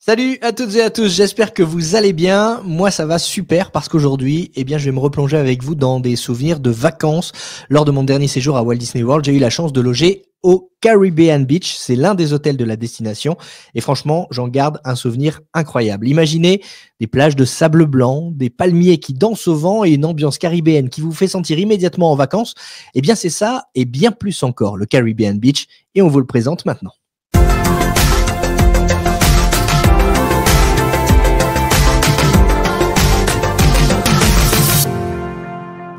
Salut à toutes et à tous, j'espère que vous allez bien. Moi ça va super parce qu'aujourd'hui, je vais me replonger avec vous dans des souvenirs de vacances. Lors de mon dernier séjour à Walt Disney World, j'ai eu la chance de loger au Caribbean Beach. C'est l'un des hôtels de la destination et franchement, j'en garde un souvenir incroyable. Imaginez des plages de sable blanc, des palmiers qui dansent au vent et une ambiance caribéenne qui vous fait sentir immédiatement en vacances. C'est ça et bien plus encore, le Caribbean Beach, et on vous le présente maintenant.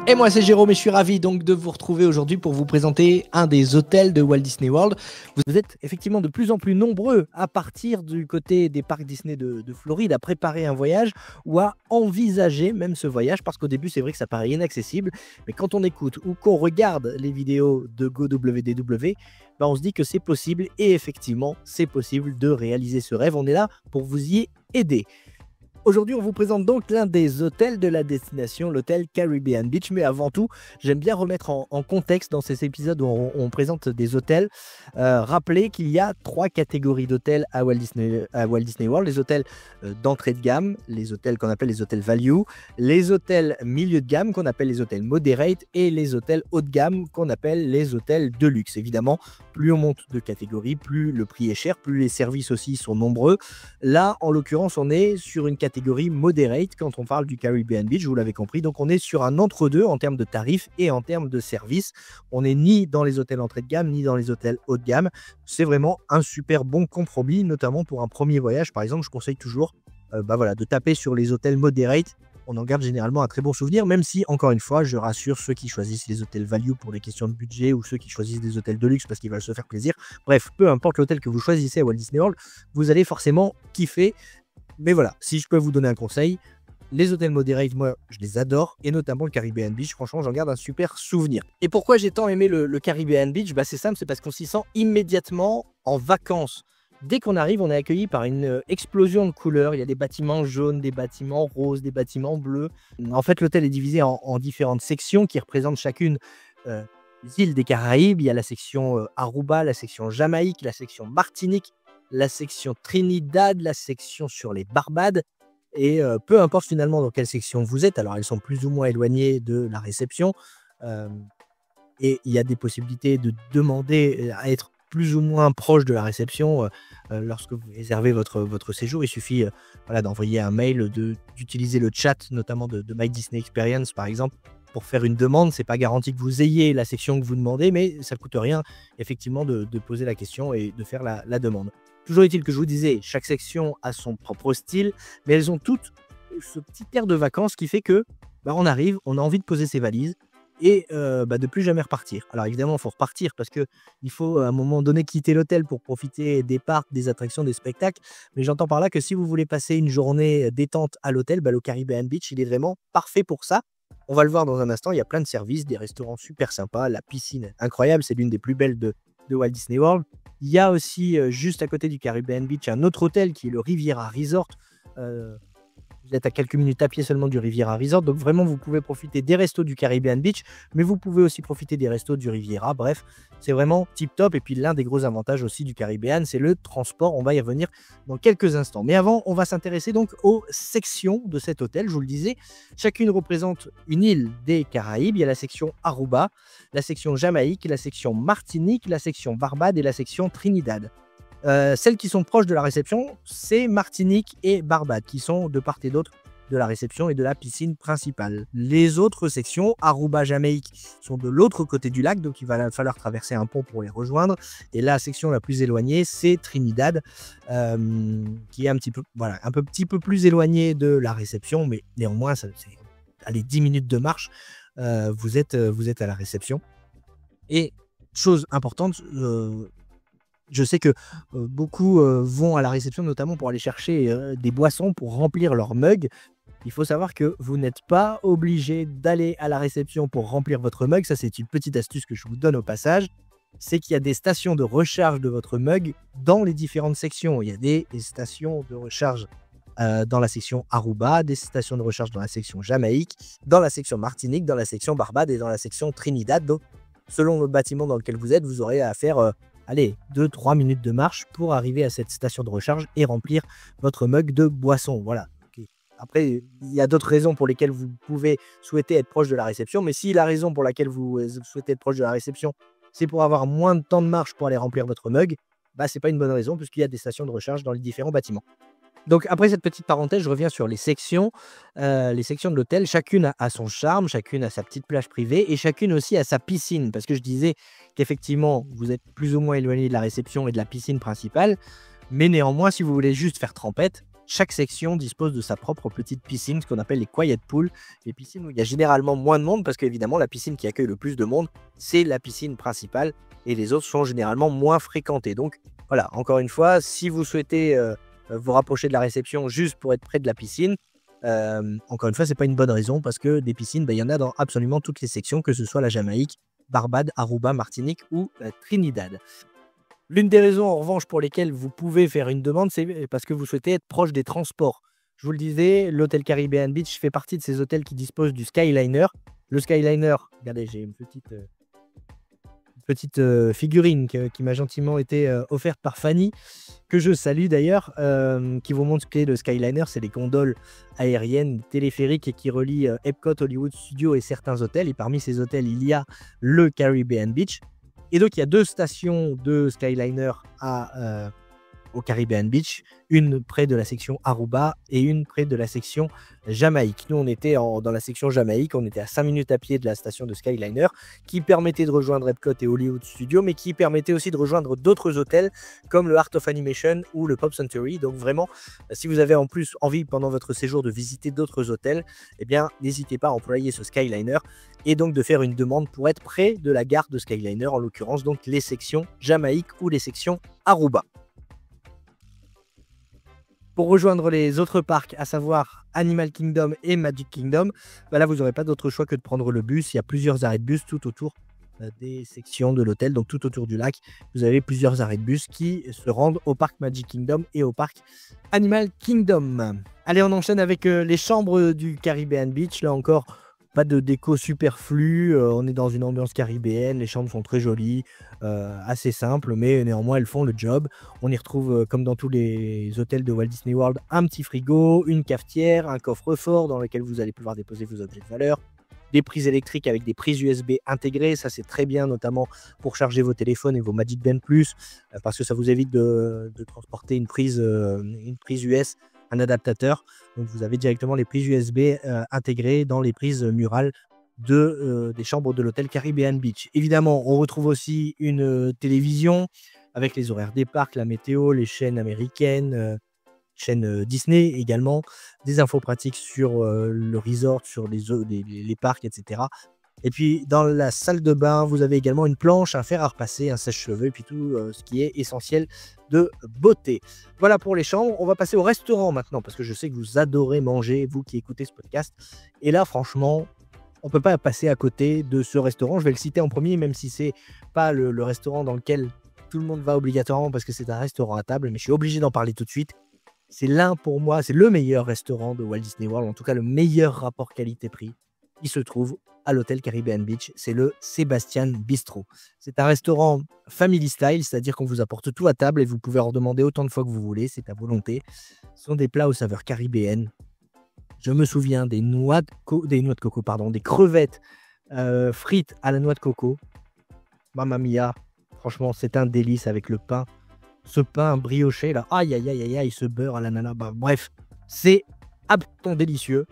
Et moi c'est Jérôme et je suis ravi donc de vous retrouver aujourd'hui pour vous présenter un des hôtels de Walt Disney World. Vous êtes effectivement de plus en plus nombreux à partir du côté des parcs Disney de Floride à préparer un voyage ou à envisager même ce voyage, parce qu'au début c'est vrai que ça paraît inaccessible, mais quand on écoute ou qu'on regarde les vidéos de GoWDW, on se dit que c'est possible, et effectivement c'est possible de réaliser ce rêve. On est là pour vous y aider. Aujourd'hui, on vous présente donc l'un des hôtels de la destination, l'hôtel Caribbean Beach. Mais avant tout, j'aime bien remettre en contexte dans ces épisodes où on présente des hôtels. Rappeler qu'il y a 3 catégories d'hôtels à Walt Disney World. Les hôtels d'entrée de gamme, les hôtels qu'on appelle les hôtels value, les hôtels milieu de gamme qu'on appelle les hôtels moderate, et les hôtels haut de gamme qu'on appelle les hôtels de luxe. Évidemment, plus on monte de catégorie, plus le prix est cher, plus les services aussi sont nombreux. Là, en l'occurrence, on est sur une catégorie moderate quand on parle du Caribbean Beach, vous l'avez compris. Donc on est sur un entre-deux en termes de tarifs et en termes de services. On n'est ni dans les hôtels entrée de gamme, ni dans les hôtels haut de gamme. C'est vraiment un super bon compromis, notamment pour un premier voyage. Par exemple, je conseille toujours de taper sur les hôtels moderate. On en garde généralement un très bon souvenir, même si, encore une fois, je rassure ceux qui choisissent les hôtels value pour des questions de budget, ou ceux qui choisissent des hôtels de luxe parce qu'ils veulent se faire plaisir. Bref, peu importe l'hôtel que vous choisissez à Walt Disney World, vous allez forcément kiffer. Mais voilà, si je peux vous donner un conseil, les hôtels moderate, moi, je les adore, et notamment le Caribbean Beach. Franchement, j'en garde un super souvenir. Et pourquoi j'ai tant aimé le Caribbean Beach ? C'est simple, c'est parce qu'on s'y sent immédiatement en vacances. Dès qu'on arrive, on est accueilli par une explosion de couleurs. Il y a des bâtiments jaunes, des bâtiments roses, des bâtiments bleus. En fait, l'hôtel est divisé en différentes sections qui représentent chacune les îles des Caraïbes. Il y a la section Aruba, la section Jamaïque, la section Martinique, la section Trinidad, la section sur les Barbades. Et peu importe finalement dans quelle section vous êtes, alors elles sont plus ou moins éloignées de la réception. Et il y a des possibilités de demander à être plus ou moins proche de la réception lorsque vous réservez votre séjour. Il suffit d'envoyer un mail, d'utiliser le chat, notamment de My Disney Experience par exemple, pour faire une demande. C'est pas garanti que vous ayez la section que vous demandez, mais ça coûte rien effectivement de poser la question et de faire la demande. Toujours est-il que je vous disais, chaque section a son propre style, mais elles ont toutes ce petit air de vacances qui fait que on arrive, on a envie de poser ses valises et de plus jamais repartir. Alors évidemment, il faut repartir parce qu'il faut à un moment donné quitter l'hôtel pour profiter des parcs, des attractions, des spectacles. Mais j'entends par là que si vous voulez passer une journée détente à l'hôtel, le Caribbean Beach, il est vraiment parfait pour ça. On va le voir dans un instant, il y a plein de services, des restaurants super sympas, la piscine incroyable, c'est l'une des plus belles de Walt Disney World. Il y a aussi, juste à côté du Caribbean Beach, un autre hôtel qui est le Riviera Resort. Vous êtes à quelques minutes à pied seulement du Riviera Resort. Donc vraiment, vous pouvez profiter des restos du Caribbean Beach, mais vous pouvez aussi profiter des restos du Riviera. Bref, c'est vraiment tip top. Et puis l'un des gros avantages aussi du Caribbean, c'est le transport. On va y revenir dans quelques instants. Mais avant, on va s'intéresser donc aux sections de cet hôtel. Je vous le disais, chacune représente une île des Caraïbes. Il y a la section Aruba, la section Jamaïque, la section Martinique, la section Barbade et la section Trinidad. Celles qui sont proches de la réception, c'est Martinique et Barbade, qui sont de part et d'autre de la réception et de la piscine principale. Les autres sections, Aruba, Jamaïque, sont de l'autre côté du lac, donc il va falloir traverser un pont pour les rejoindre. Et la section la plus éloignée, c'est Trinidad, qui est un petit peu plus éloignée de la réception, mais néanmoins, c'est 10 minutes de marche, vous êtes à la réception. Et chose importante, je sais que beaucoup vont à la réception notamment pour aller chercher des boissons pour remplir leur mug. Il faut savoir que vous n'êtes pas obligé d'aller à la réception pour remplir votre mug. Ça, c'est une petite astuce que je vous donne au passage. C'est qu'il y a des stations de recharge de votre mug dans les différentes sections. Il y a des stations de recharge dans la section Aruba, des stations de recharge dans la section Jamaïque, dans la section Martinique, dans la section Barbade et dans la section Trinidad. Donc, selon le bâtiment dans lequel vous êtes, vous aurez à faire allez, 2-3 minutes de marche pour arriver à cette station de recharge et remplir votre mug de boisson. Voilà. Ok. Après, il y a d'autres raisons pour lesquelles vous pouvez souhaiter être proche de la réception, mais si la raison pour laquelle vous souhaitez être proche de la réception, c'est pour avoir moins de temps de marche pour aller remplir votre mug, bah, c'est pas une bonne raison puisqu'il y a des stations de recharge dans les différents bâtiments. Donc après cette petite parenthèse, je reviens sur les sections. Les sections de l'hôtel, chacune a son charme, chacune a sa petite plage privée et chacune aussi a sa piscine. Parce que je disais qu'effectivement, vous êtes plus ou moins éloigné de la réception et de la piscine principale. Mais néanmoins, si vous voulez juste faire trempette, chaque section dispose de sa propre petite piscine, ce qu'on appelle les quiet pools, les piscines où il y a généralement moins de monde, parce qu'évidemment, la piscine qui accueille le plus de monde, c'est la piscine principale, et les autres sont généralement moins fréquentées. Donc voilà, encore une fois, si vous souhaitez vous rapprocher de la réception juste pour être près de la piscine, encore une fois, c'est pas une bonne raison, parce que des piscines, il y en a dans absolument toutes les sections, que ce soit la Jamaïque, Barbade, Aruba, Martinique ou Trinidad. L'une des raisons, en revanche, pour lesquelles vous pouvez faire une demande, c'est parce que vous souhaitez être proche des transports. Je vous le disais, l'hôtel Caribbean Beach fait partie de ces hôtels qui disposent du Skyliner. Le Skyliner, regardez, j'ai une petite figurine qui m'a gentiment été offerte par Fanny, que je salue d'ailleurs, qui vous montre ce qu'est le Skyliner. C'est les gondoles aériennes téléphériques et qui relient Epcot, Hollywood Studios et certains hôtels. Et parmi ces hôtels, il y a le Caribbean Beach. Et donc, il y a 2 stations de Skyliner au Caribbean Beach, une près de la section Aruba et une près de la section Jamaïque. Nous, on était dans la section Jamaïque, on était à 5 minutes à pied de la station de Skyliner, qui permettait de rejoindre Epcot et Hollywood Studios, mais qui permettait aussi de rejoindre d'autres hôtels comme le Art of Animation ou le Pop Century. Donc vraiment, si vous avez en plus envie pendant votre séjour de visiter d'autres hôtels, eh bien, n'hésitez pas à employer ce Skyliner et donc de faire une demande pour être près de la gare de Skyliner, en l'occurrence donc les sections Jamaïque ou les sections Aruba. Pour rejoindre les autres parcs, à savoir Animal Kingdom et Magic Kingdom, là, vous n'aurez pas d'autre choix que de prendre le bus. Il y a plusieurs arrêts de bus tout autour des sections de l'hôtel, donc tout autour du lac. Vous avez plusieurs arrêts de bus qui se rendent au parc Magic Kingdom et au parc Animal Kingdom. Allez, on enchaîne avec les chambres du Caribbean Beach. Là encore, pas de déco superflue, on est dans une ambiance caribéenne, les chambres sont très jolies, assez simples, mais néanmoins elles font le job. On y retrouve, comme dans tous les hôtels de Walt Disney World, un petit frigo, une cafetière, un coffre-fort dans lequel vous allez pouvoir déposer vos objets de valeur, des prises électriques avec des prises USB intégrées, ça c'est très bien, notamment pour charger vos téléphones et vos Magic Band Plus, parce que ça vous évite de transporter une prise US, un adaptateur. Donc vous avez directement les prises USB intégrées dans les prises murales des chambres de l'hôtel Caribbean Beach. Évidemment, on retrouve aussi une télévision avec les horaires des parcs, la météo, les chaînes américaines, chaînes Disney également, des infos pratiques sur le resort, sur les parcs, etc. Et puis dans la salle de bain, vous avez également une planche, un fer à repasser, un sèche-cheveux, et puis tout ce qui est essentiel de beauté. Voilà pour les chambres. On va passer au restaurant maintenant, parce que je sais que vous adorez manger, vous qui écoutez ce podcast. Et là, franchement, on ne peut pas passer à côté de ce restaurant. Je vais le citer en premier, même si ce n'est pas le restaurant dans lequel tout le monde va obligatoirement, parce que c'est un restaurant à table, mais je suis obligé d'en parler tout de suite. C'est pour moi, c'est le meilleur restaurant de Walt Disney World, en tout cas le meilleur rapport qualité-prix. Il se trouve à l'hôtel Caribbean Beach, c'est le Sebastian Bistro. C'est un restaurant family style, c'est-à-dire qu'on vous apporte tout à table et vous pouvez en demander autant de fois que vous voulez, c'est à volonté. Ce sont des plats aux saveurs caribéennes. Je me souviens des des crevettes frites à la noix de coco. Mamma mia, franchement, c'est un délice avec le pain. Ce pain brioché, là, aïe, aïe, aïe, aïe, aïe, ce beurre à l'ananas, bref, c'est absolument délicieux.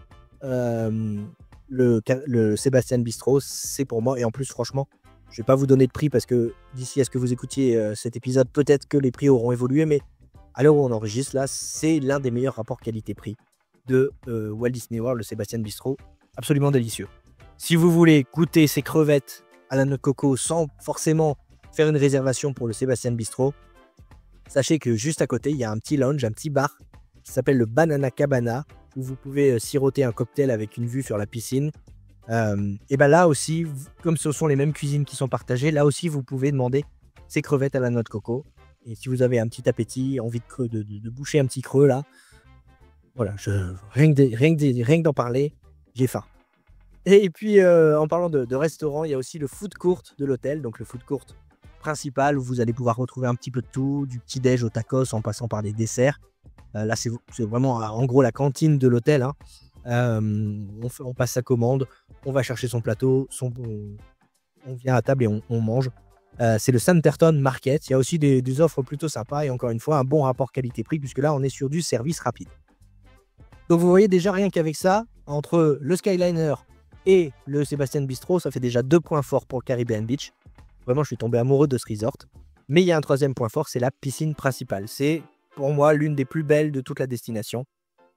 Le Sebastian Bistro, c'est pour moi. Et en plus, franchement, je ne vais pas vous donner de prix parce que d'ici à ce que vous écoutiez cet épisode, peut-être que les prix auront évolué. Mais à l'heure où on enregistre, là, c'est l'un des meilleurs rapports qualité-prix de Walt Disney World, le Sebastian Bistro. Absolument délicieux. Si vous voulez goûter ces crevettes à la noix de coco sans forcément faire une réservation pour le Sebastian Bistro, sachez que juste à côté, il y a un petit lounge, un petit bar qui s'appelle le Banana Cabana, où vous pouvez siroter un cocktail avec une vue sur la piscine. Et ben là aussi, comme ce sont les mêmes cuisines qui sont partagées, là aussi vous pouvez demander ces crevettes à la noix de coco. Et si vous avez un petit appétit, envie de boucher un petit creux là, voilà, rien que d'en parler, j'ai faim. Et puis en parlant de restaurant, il y a aussi le food court de l'hôtel. Donc le food court, principale où vous allez pouvoir retrouver un petit peu de tout, du petit-déj au tacos en passant par les desserts. Là, c'est vraiment en gros la cantine de l'hôtel. Hein. On passe sa commande, on va chercher son plateau, on vient à table et on mange. C'est le Santerton Market. Il y a aussi des offres plutôt sympas et encore une fois, un bon rapport qualité-prix puisque là, on est sur du service rapide. Donc, vous voyez déjà rien qu'avec ça, entre le Skyliner et le Sébastien Bistro, ça fait déjà 2 points forts pour le Caribbean Beach. Vraiment, je suis tombé amoureux de ce resort. Mais il y a un 3e point fort, c'est la piscine principale. C'est pour moi l'une des plus belles de toute la destination.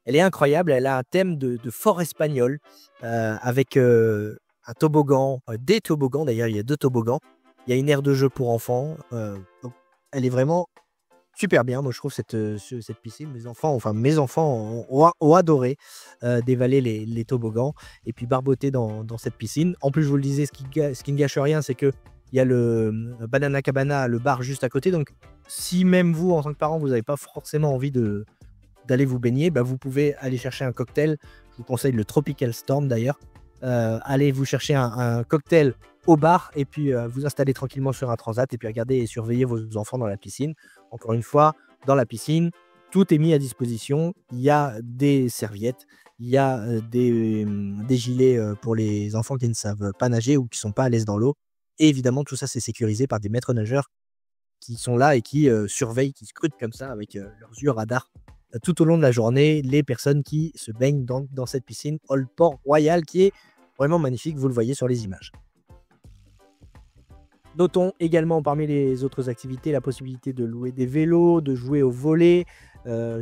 Elle est incroyable, elle a un thème de fort espagnol avec un toboggan, des toboggans d'ailleurs, il y a 2 toboggans. Il y a une aire de jeu pour enfants. Donc elle est vraiment super bien. Moi, je trouve cette piscine, mes enfants ont adoré dévaler les toboggans et puis barboter dans cette piscine. En plus, je vous le disais, ce qui ne gâche rien, c'est qu'il y a le Banana Cabana, le bar juste à côté. Donc, si même vous, en tant que parent, vous n'avez pas forcément envie d'aller vous baigner, vous pouvez aller chercher un cocktail. Je vous conseille le Tropical Storm d'ailleurs. Allez vous chercher un cocktail au bar et puis vous installer tranquillement sur un transat et puis regarder et surveiller vos enfants dans la piscine. Encore une fois, dans la piscine, tout est mis à disposition. Il y a des serviettes, il y a des gilets pour les enfants qui ne savent pas nager ou qui ne sont pas à l'aise dans l'eau. Et évidemment, tout ça, c'est sécurisé par des maîtres nageurs qui sont là et qui surveillent, qui scrutent comme ça avec leurs yeux radars tout au long de la journée les personnes qui se baignent dans cette piscine Old Port Royal qui est vraiment magnifique, vous le voyez sur les images. Notons également parmi les autres activités la possibilité de louer des vélos, de jouer au volley,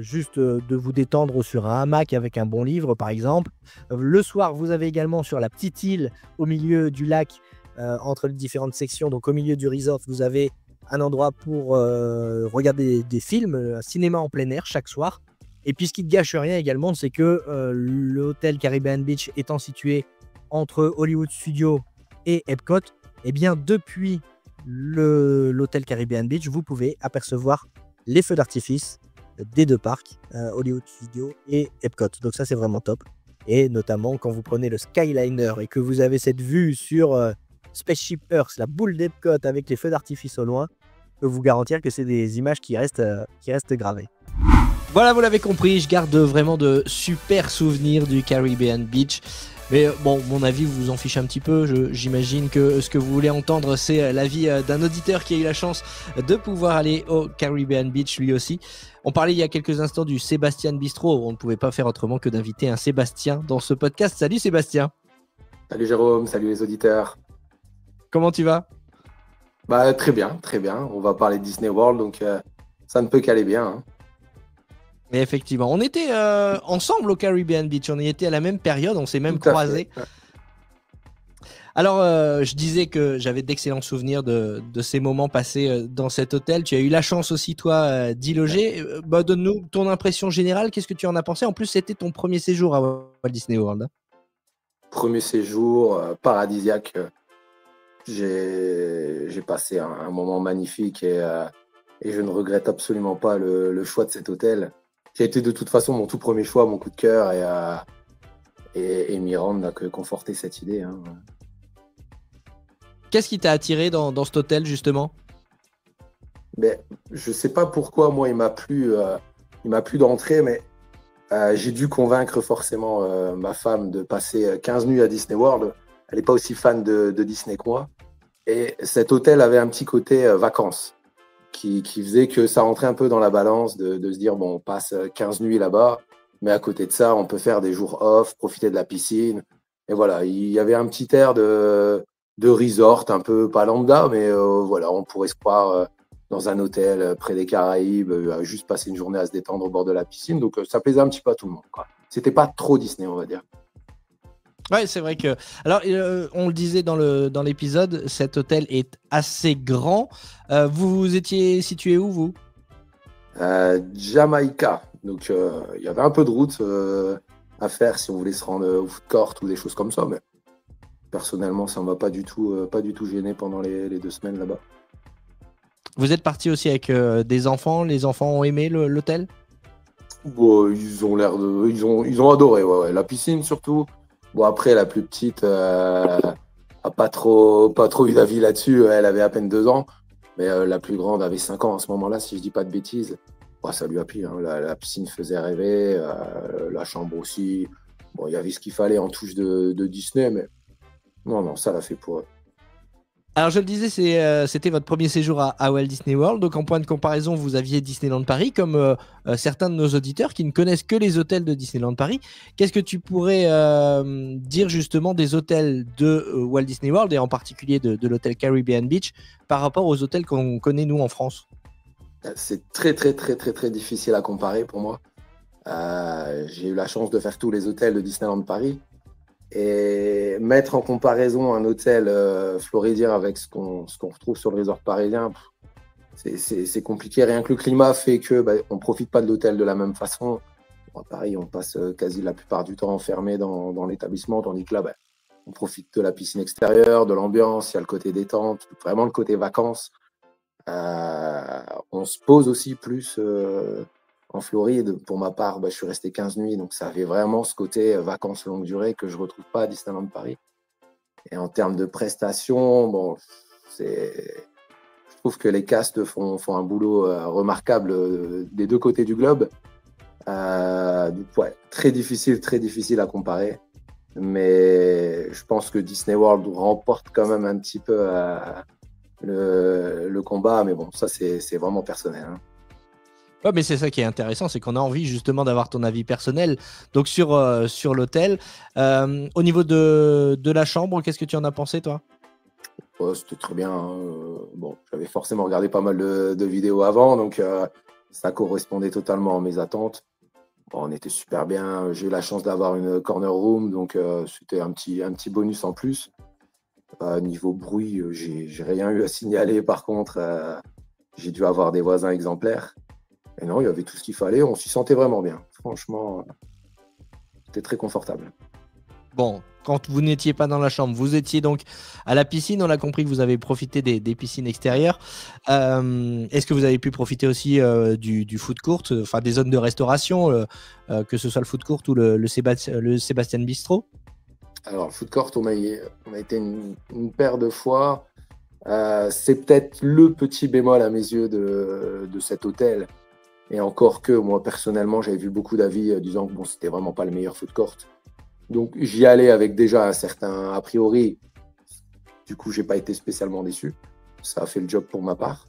juste de vous détendre sur un hamac avec un bon livre par exemple. Le soir, vous avez également sur la petite île au milieu du lac, entre les différentes sections, donc au milieu du resort, vous avez un endroit pour regarder des films, un cinéma en plein air chaque soir. Et puis ce qui ne gâche rien également, c'est que l'hôtel Caribbean Beach étant situé entre Hollywood Studios et Epcot, eh bien depuis l'hôtel Caribbean Beach, vous pouvez apercevoir les feux d'artifice des 2 parcs, Hollywood Studios et Epcot. Donc ça, c'est vraiment top. Et notamment quand vous prenez le Skyliner et que vous avez cette vue sur Spaceship Earth, la boule d'Epcot avec les feux d'artifice au loin, je peux vous garantir que c'est des images qui restent gravées. Voilà, vous l'avez compris, je garde vraiment de super souvenirs du Caribbean Beach. Mais bon, mon avis, vous vous en fichez un petit peu. J'imagine que ce que vous voulez entendre, c'est l'avis d'un auditeur qui a eu la chance de pouvoir aller au Caribbean Beach lui aussi. On parlait il y a quelques instants du Sébastien Bistro. On ne pouvait pas faire autrement que d'inviter un Sébastien dans ce podcast. Salut Sébastien. Salut Jérôme, salut les auditeurs. Comment tu vas ? Très bien, très bien. On va parler de Disney World, donc ça ne peut qu'aller bien. Hein. Mais effectivement, on était ensemble au Caribbean Beach, on y était à la même période, on s'est même croisés. Alors, je disais que j'avais d'excellents souvenirs de ces moments passés dans cet hôtel. Tu as eu la chance aussi, toi, d'y loger. Donne-nous ton impression générale, qu'est-ce que tu en as pensé ? En plus, c'était ton premier séjour à Walt Disney World. Premier séjour paradisiaque. J'ai passé un moment magnifique et je ne regrette absolument pas le choix de cet hôtel. Qui a été de toute façon mon tout premier choix, mon coup de cœur, et Miranda n'a que conforté cette idée. Hein. Qu'est-ce qui t'a attiré dans cet hôtel, justement ? Je ne sais pas pourquoi, moi, il m'a plu d'entrée, mais j'ai dû convaincre forcément ma femme de passer 15 nuits à Disney World. Elle n'est pas aussi fan de Disney que moi. Et cet hôtel avait un petit côté vacances. Qui faisait que ça rentrait un peu dans la balance de se dire, bon, on passe 15 nuits là-bas, mais à côté de ça, on peut faire des jours off, profiter de la piscine. Et voilà, il y avait un petit air de resort, un peu pas lambda, mais voilà, on pourrait se croire dans un hôtel près des Caraïbes, juste passer une journée à se détendre au bord de la piscine. Donc, ça plaisait un petit peu à tout le monde, quoi. C'était pas trop Disney, on va dire. Ouais, c'est vrai que... Alors, on le disait dans l'épisode, cet hôtel est assez grand. Vous étiez situé où, vous ? Jamaïca. Donc, il y avait un peu de route à faire si on voulait se rendre au food court ou des choses comme ça. Mais personnellement, ça ne m'a pas du tout gêné pendant les 2 semaines là-bas. Vous êtes parti aussi avec des enfants. Les enfants ont aimé l'hôtel ? Bon, ils ont adoré. Ouais. La piscine, surtout. Bon, après, la plus petite a pas trop eu d'avis là-dessus. Elle avait à peine 2 ans. Mais la plus grande avait 5 ans à ce moment-là, si je dis pas de bêtises. Bah, ça lui a plu, hein. La piscine faisait rêver, la chambre aussi. Bon, il y avait ce qu'il fallait en touche de Disney, mais non, ça l'a fait pour eux. Alors, je le disais, c'était votre premier séjour à Walt Disney World. Donc, en point de comparaison, vous aviez Disneyland Paris, comme certains de nos auditeurs qui ne connaissent que les hôtels de Disneyland Paris. Qu'est-ce que tu pourrais dire justement des hôtels de Walt Disney World et en particulier de l'hôtel Caribbean Beach par rapport aux hôtels qu'on connaît nous en France? C'est très, très, très, très, très difficile à comparer pour moi. J'ai eu la chance de faire tous les hôtels de Disneyland Paris. Et mettre en comparaison un hôtel floridien avec ce qu'on retrouve sur le resort parisien, c'est compliqué. Rien que le climat fait que on ne profite pas de l'hôtel de la même façon. Bon, à Paris, on passe quasi la plupart du temps enfermé dans l'établissement, tandis que là, on profite de la piscine extérieure, de l'ambiance, il y a le côté détente, vraiment le côté vacances. On se pose aussi plus en Floride. Pour ma part, je suis resté 15 nuits, donc ça avait vraiment ce côté vacances longue durée que je ne retrouve pas à Disneyland Paris. Et en termes de prestations, je trouve que les castes font un boulot remarquable des deux côtés du globe. Très difficile à comparer. Mais je pense que Disney World remporte quand même un petit peu le combat. Mais bon, ça, c'est vraiment personnel, hein. Ouais, mais c'est ça qui est intéressant, c'est qu'on a envie justement d'avoir ton avis personnel. Donc sur l'hôtel, au niveau de la chambre, qu'est-ce que tu en as pensé, toi? C'était très bien, hein. J'avais forcément regardé pas mal de vidéos avant, donc ça correspondait totalement à mes attentes. Bon, on était super bien. J'ai eu la chance d'avoir une corner room, donc c'était un petit bonus en plus. Niveau bruit, j'ai rien eu à signaler. Par contre, j'ai dû avoir des voisins exemplaires. Et non, il y avait tout ce qu'il fallait. On s'y sentait vraiment bien. Franchement, c'était très confortable. Bon, quand vous n'étiez pas dans la chambre, vous étiez donc à la piscine. On a compris que vous avez profité des piscines extérieures. Est-ce que vous avez pu profiter aussi du food court, enfin des zones de restauration, que ce soit le food court ou le Sébastien Bistro? Alors, le food court, on a été une paire de fois. C'est peut-être le petit bémol à mes yeux de cet hôtel. Et encore que, moi, personnellement, j'avais vu beaucoup d'avis disant que c'était vraiment pas le meilleur food court. Donc, j'y allais avec déjà un certain a priori. Du coup, j'ai pas été spécialement déçu. Ça a fait le job pour ma part.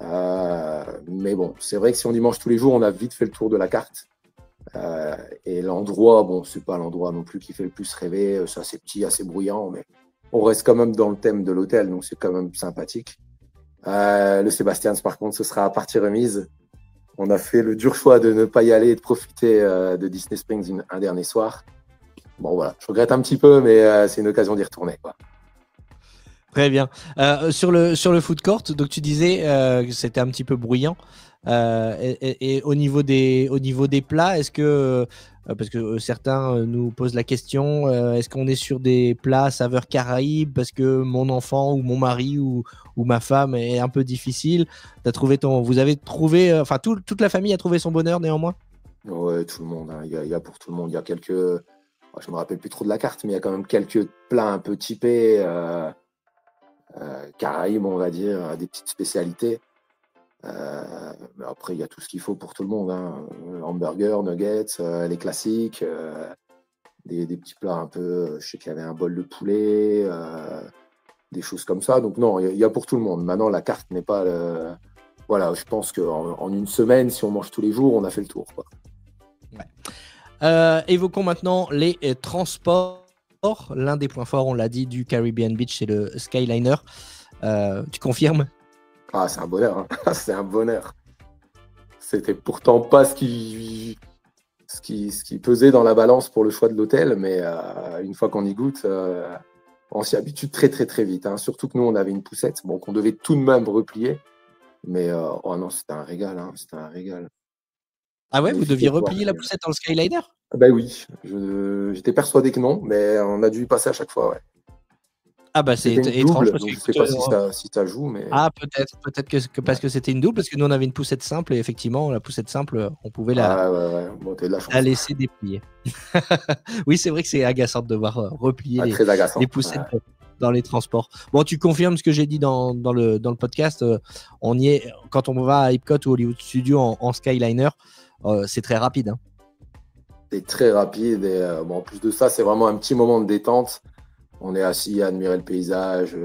Mais bon, c'est vrai que si on y mange tous les jours, on a vite fait le tour de la carte. Et l'endroit, c'est pas l'endroit non plus qui fait le plus rêver. C'est assez petit, assez bruyant, mais on reste quand même dans le thème de l'hôtel, donc c'est quand même sympathique. Le Sébastien, par contre, ce sera à partie remise. On a fait le dur choix de ne pas y aller et de profiter de Disney Springs un dernier soir. Bon, voilà, je regrette un petit peu, mais c'est une occasion d'y retourner, quoi. Très bien. Sur le food court, donc tu disais que c'était un petit peu bruyant. Et au niveau des plats, est-ce que, parce que certains nous posent la question, est-ce qu'on est sur des plats à saveur caraïbe parce que mon enfant ou mon mari ou ma femme est un peu difficile? Vous avez trouvé, enfin toute la famille a trouvé son bonheur néanmoins? Ouais, tout le monde, hein. Il y a pour tout le monde. Il y a quelques, je me rappelle plus trop de la carte, mais il y a quand même quelques plats un peu typés, Caraïbes, on va dire, des petites spécialités. Mais après, il y a tout ce qu'il faut pour tout le monde, hein. Hamburgers, nuggets, les classiques, des petits plats un peu. Je sais qu'il y avait un bol de poulet, des choses comme ça. Donc non, il y a pour tout le monde. Maintenant, la carte n'est pas. Voilà, je pense qu'en une semaine, si on mange tous les jours, on a fait le tour, quoi. Ouais. Évoquons maintenant les transports. L'un des points forts, on l'a dit, du Caribbean Beach, c'est le Skyliner. Tu confirmes? Ah, c'est un bonheur, hein. C'est un bonheur. C'était pourtant pas ce qui pesait dans la balance pour le choix de l'hôtel, mais une fois qu'on y goûte, on s'y habitue très très très vite, hein. Surtout que nous, on avait une poussette, qu'on devait tout de même replier. Mais oh non, c'était un régal, hein. C'était un régal. Ah ouais, vous deviez replier la poussette dans le Skyliner? Ben oui, j'étais persuadé que non, mais on a dû y passer à chaque fois, ouais. Ah bah c'est C'était une étrange double, parce donc que je sais pas si ça joue, mais ah peut-être que parce que c'était une double, parce que nous on avait une poussette simple et effectivement la poussette simple on pouvait ouais. Bon, t'as de la chance. la laisser déplier. Oui, c'est vrai que c'est agaçant de devoir replier très agaçant. les poussettes dans les transports. Bon, tu confirmes ce que j'ai dit dans le podcast. On y est quand on va à Epcot ou Hollywood Studios en Skyliner. C'est très rapide. Hein. C'est très rapide. Et en plus de ça, c'est vraiment un petit moment de détente. On est assis à admirer le paysage.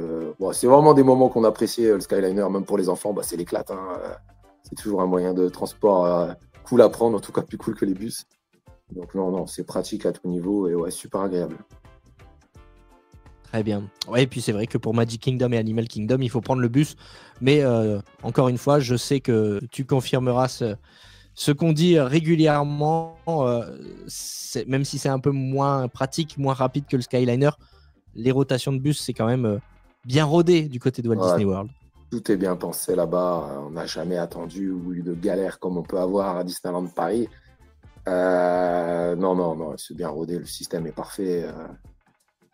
C'est vraiment des moments qu'on apprécie, le Skyliner, même pour les enfants. C'est l'éclate. Hein. C'est toujours un moyen de transport cool à prendre, en tout cas plus cool que les bus. Donc non, c'est pratique à tout niveau et ouais, super agréable. Très bien. Ouais, et puis c'est vrai que pour Magic Kingdom et Animal Kingdom, il faut prendre le bus. Mais encore une fois, je sais que tu confirmeras ce qu'on dit régulièrement. Même si c'est un peu moins pratique, moins rapide que le Skyliner, les rotations de bus, c'est quand même bien rodé du côté de Walt Disney World. Tout est bien pensé là-bas. On n'a jamais attendu ou eu de galère comme on peut avoir à Disneyland Paris. Non, c'est bien rodé. Le système est parfait.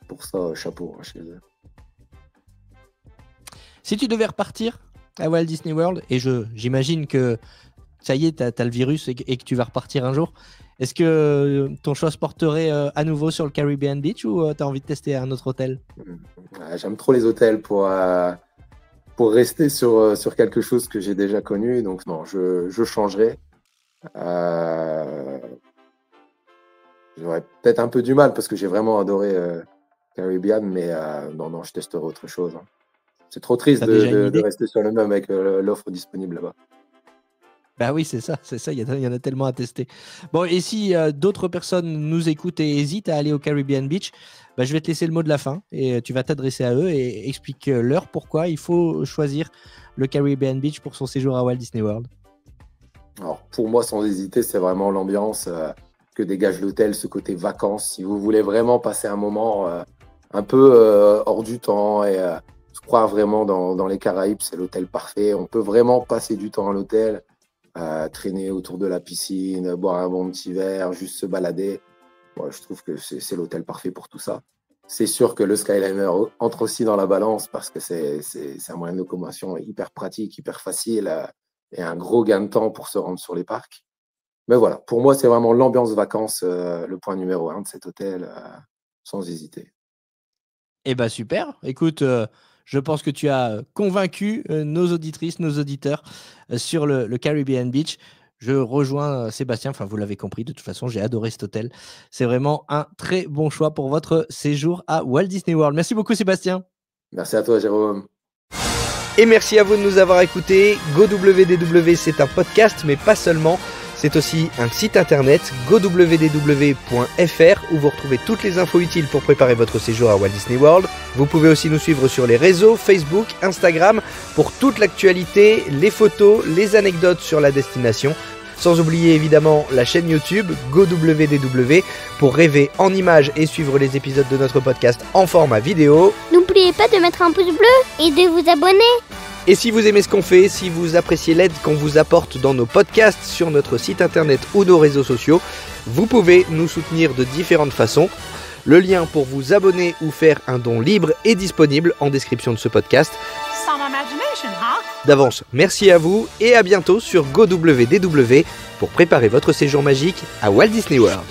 Pour ça, chapeau chez eux. Si tu devais repartir à Walt Disney World, et j'imagine que ça y est, tu as le virus et que tu vas repartir un jour, est-ce que ton choix se porterait à nouveau sur le Caribbean Beach ou tu as envie de tester un autre hôtel? J'aime trop les hôtels pour rester sur quelque chose que j'ai déjà connu. Donc non, je changerai. J'aurais peut-être un peu du mal parce que j'ai vraiment adoré Caribbean, mais non, je testerai autre chose. Hein. C'est trop triste de rester sur le même avec l'offre disponible là-bas. Bah oui, c'est ça, il y en a tellement à tester. Bon, et si d'autres personnes nous écoutent et hésitent à aller au Caribbean Beach, je vais te laisser le mot de la fin et tu vas t'adresser à eux et explique-leur pourquoi il faut choisir le Caribbean Beach pour son séjour à Walt Disney World. Alors, pour moi, sans hésiter, c'est vraiment l'ambiance que dégage l'hôtel, ce côté vacances. Si vous voulez vraiment passer un moment un peu hors du temps et se croire vraiment dans les Caraïbes, c'est l'hôtel parfait. On peut vraiment passer du temps à l'hôtel. Traîner autour de la piscine, boire un bon petit verre, juste se balader. Je trouve que c'est l'hôtel parfait pour tout ça. C'est sûr que le Skyliner entre aussi dans la balance parce que c'est un moyen de locomotion hyper pratique, hyper facile et un gros gain de temps pour se rendre sur les parcs. Mais voilà, pour moi, c'est vraiment l'ambiance vacances, le point numéro 1 de cet hôtel, sans hésiter. Eh bien, super. Écoute, je pense que tu as convaincu nos auditrices, nos auditeurs sur le Caribbean Beach. Je rejoins Sébastien, enfin vous l'avez compris, de toute façon j'ai adoré cet hôtel. C'est vraiment un très bon choix pour votre séjour à Walt Disney World. Merci beaucoup Sébastien. Merci à toi Jérôme. Et merci à vous de nous avoir écoutés. GoWDW c'est un podcast mais pas seulement. C'est aussi un site internet gowdw.fr où vous retrouvez toutes les infos utiles pour préparer votre séjour à Walt Disney World. Vous pouvez aussi nous suivre sur les réseaux Facebook, Instagram pour toute l'actualité, les photos, les anecdotes sur la destination. Sans oublier évidemment la chaîne YouTube GoWDW pour rêver en images et suivre les épisodes de notre podcast en format vidéo. N'oubliez pas de mettre un pouce bleu et de vous abonner. Et si vous aimez ce qu'on fait, si vous appréciez l'aide qu'on vous apporte dans nos podcasts sur notre site internet ou nos réseaux sociaux, vous pouvez nous soutenir de différentes façons. Le lien pour vous abonner ou faire un don libre est disponible en description de ce podcast. D'avance, merci à vous et à bientôt sur GoWDW pour préparer votre séjour magique à Walt Disney World.